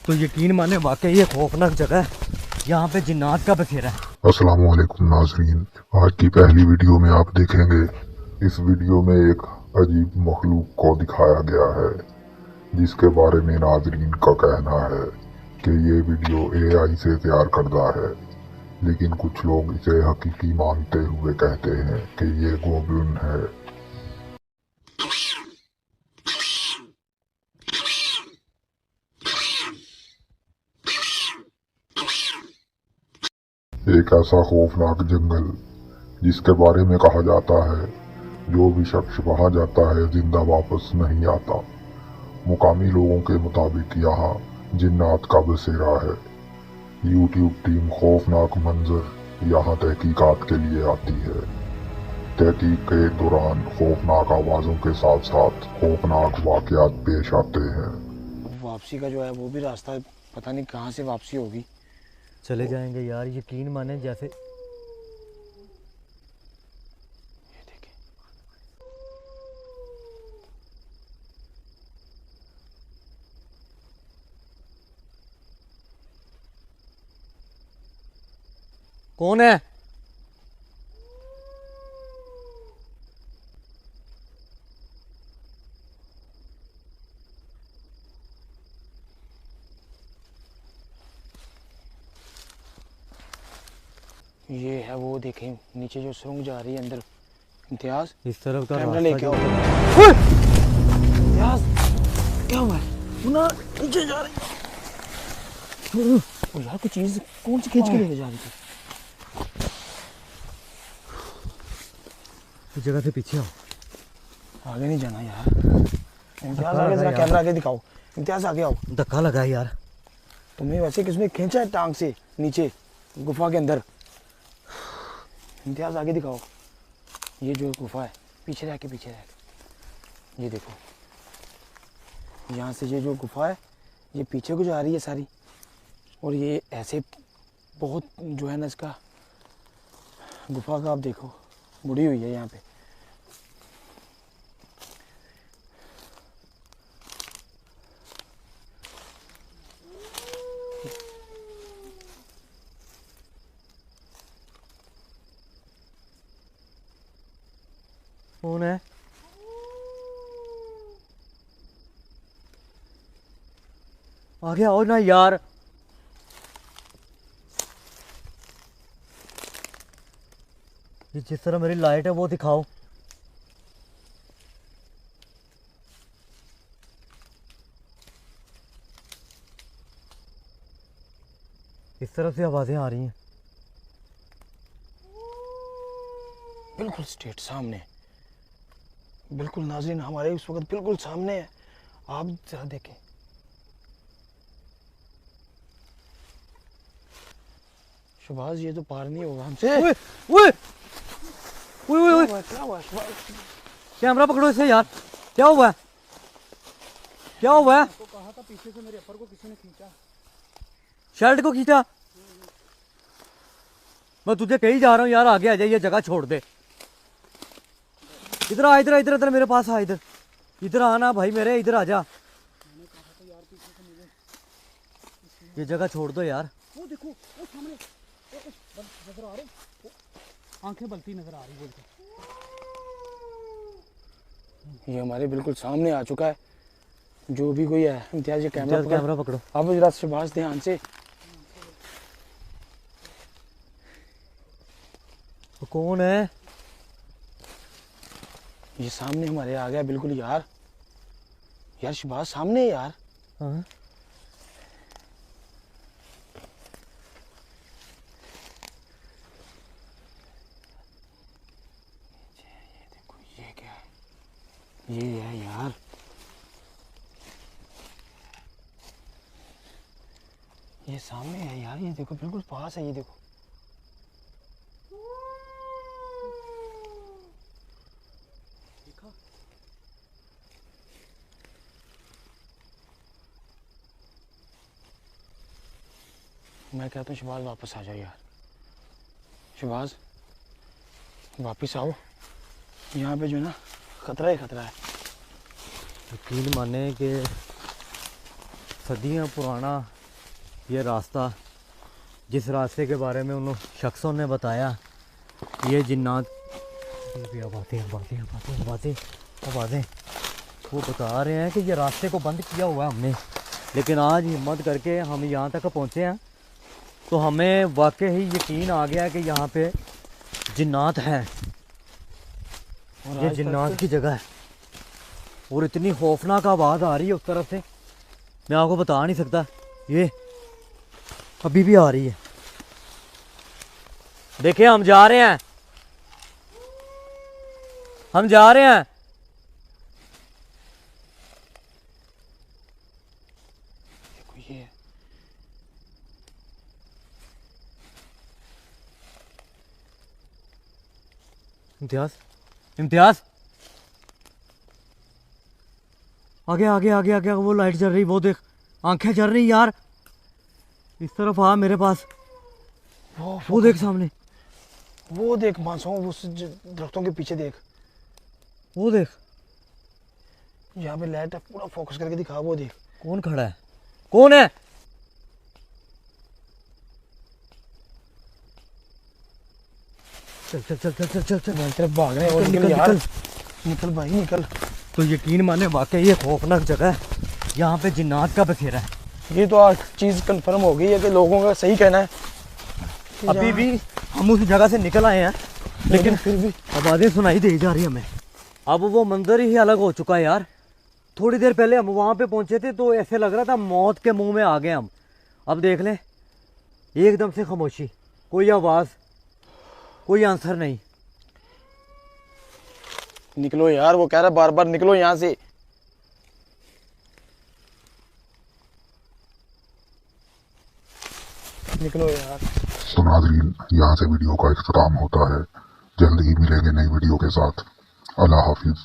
तो यकीन माने वाकई ये खौफनाक जगह है, यहाँ पे जिन्नात का बसेरा है। अस्सलाम वालेकुम नाजरीन, आज की पहली वीडियो में आप देखेंगे। इस वीडियो में एक अजीब मखलूक को दिखाया गया है जिसके बारे में नाजरीन का कहना है कि ये वीडियो एआई से तैयार करदा है, लेकिन कुछ लोग इसे हकीकी मानते हुए कहते हैं कि ये गोब्लिन है। एक ऐसा खौफनाक जंगल जिसके बारे में कहा जाता है जो भी शख्स वहां जाता है जिंदा वापस नहीं आता। मुकामी लोगों के मुताबिक यहाँ जिन्नात का बसेरा है। यूट्यूब टीम खौफनाक मंजर यहाँ तहकीकात के लिए आती है। तहकीक के दौरान खौफनाक आवाज़ों के साथ साथ खौफनाक वाकयात पेश आते हैं। वापसी का जो है वो भी रास्ता पता नहीं कहाँ से वापसी होगी। चले जाएंगे यार, यकीन माने जैसे ये देखें, कौन है? ये है वो देखें नीचे जो सुरंग जा रही है अंदर। इम्तियाज इस तरफ का कैमरा रास्ता लेके आओ। जो- इम्तियाज क्या हुआ है? मुन्ना नीचे जा रही है। ओ यार कोई चीज कौन सी खींच के लेके जा रही थी? इस जगह से पीछे आओ। आगे नहीं जाना यार। इम्तियाज आगे जरा यार। कैमरा आगे दिखाओ। इम्तियाज आगे आओ। धक्का लगा यार। तुम्हें वैसे किसने खींचा है टांग से नीचे गुफा के अंदर? इम्तियाज आगे दिखाओ। ये जो गुफा है पीछे रह के ये देखो, यहाँ से ये जो गुफा है ये पीछे को जा रही है सारी, और ये ऐसे बहुत जो है ना इसका गुफा का आप देखो मुड़ी हुई है यहाँ पे। कौन है? आगे आओ ना यार। ये जिस तरह मेरी लाइट है वो दिखाओ। इस तरफ से आवाजें आ रही हैं। बिल्कुल स्ट्रेट सामने, बिल्कुल नाज़रीन हमारे इस वक्त बिल्कुल सामने है। आप जरा देखें, शहबाज ये तो पार नहीं होगा हमसे। ओए ओए ओए ओए, क्या हुआ शहबाज? कैमरा पकड़ो इसे यार। क्या हुआ है? क्या हुआ है? तो कहा था पीछे से मेरे अपर को किसी ने खींचा। शर्ट को खींचा? मैं तुझे कही जा रहा हूँ यार, आगे आ जा, ये जगह छोड़ दे। इधर आ, इधर इधर इधर मेरे पास आ, इधर इधर आना भाई मेरे, इधर आ जा। ये जगह छोड़ दो यार। वो देखो वो सामने नजर आ रहे, आंखें बलती नजर आ रही बोलते। ये हमारे बिल्कुल सामने आ चुका है जो भी कोई है। इम्तियाज ये कैमरा पकड़ो। अब जरा शहबाज ध्यान से। तो कौन है? ये सामने हमारे आ गया बिल्कुल यार। यार शहबाज सामने है यार। हाँ? ये देखो ये क्या है? ये है यार, ये सामने है यार। ये देखो बिल्कुल पास है। ये देखो मैं कहता हूँ शहबाज वापस आ जाओ यार। शहबाज वापस आओ, यहाँ पे जो है ना खतरा ही खतरा है। यकीन माने कि सदियां पुराना ये रास्ता, जिस रास्ते के बारे में उन शख्सों ने बताया, ये जिन्नात भी आवाज़ें वो बता रहे हैं कि ये रास्ते को बंद किया हुआ है हमने। लेकिन आज हिम्मत करके हम यहाँ तक पहुँचे हैं तो हमें वाकई ही यकीन आ गया कि यहाँ पे जिन्नात हैं। और ये आज जिन्नात तक की जगह है और इतनी खौफनाक आवाज़ आ रही है उस तरफ से, मैं आपको बता नहीं सकता। ये अभी भी आ रही है। देखिए हम जा रहे हैं, हम जा रहे हैं। देखो ये इम्तियाज, इम्तियाज, आगे आगे आगे आगे, वो लाइट जल रही, वो देख, आंखें जल रही यार। इस तरफ आ मेरे पास, वो देख सामने, वो देख मानसून, उस दरख्तों के पीछे देख, वो देख। यहाँ पे लाइट है, पूरा फोकस करके दिखा, वो देख। कौन खड़ा है? कौन है? चल चल चल चल चल चल चल। मेरी तरफ भाग रहे हैं। और निकल, निकल यार, निकल। निकल भाई निकल। तो यकीन माने वाकई ये खौफनाक जगह है, यहाँ पे जिन्नात का बखेरा है। ये तो आज चीज़ कंफर्म हो गई है कि लोगों का सही कहना है। अभी भी हम उस जगह से निकल आए हैं, लेकिन फिर भी आवाज़ें सुनाई दे जा रही हमें। अब वो मंजर ही अलग हो चुका है यार। थोड़ी देर पहले हम वहाँ पे पहुँचे थे तो ऐसे लग रहा था मौत के मुंह में आ गए हम। अब देख लें, एकदम से खामोशी, कोई आवाज़, कोई आंसर नहीं। निकलो यार, वो कह रहा है बार बार निकलो यहाँ से। निकलो यार। तो नाज़रीन, यहाँ से वीडियो का इख्तिताम होता है। जल्द ही मिलेंगे नई वीडियो के साथ। अल्लाह हाफिज़।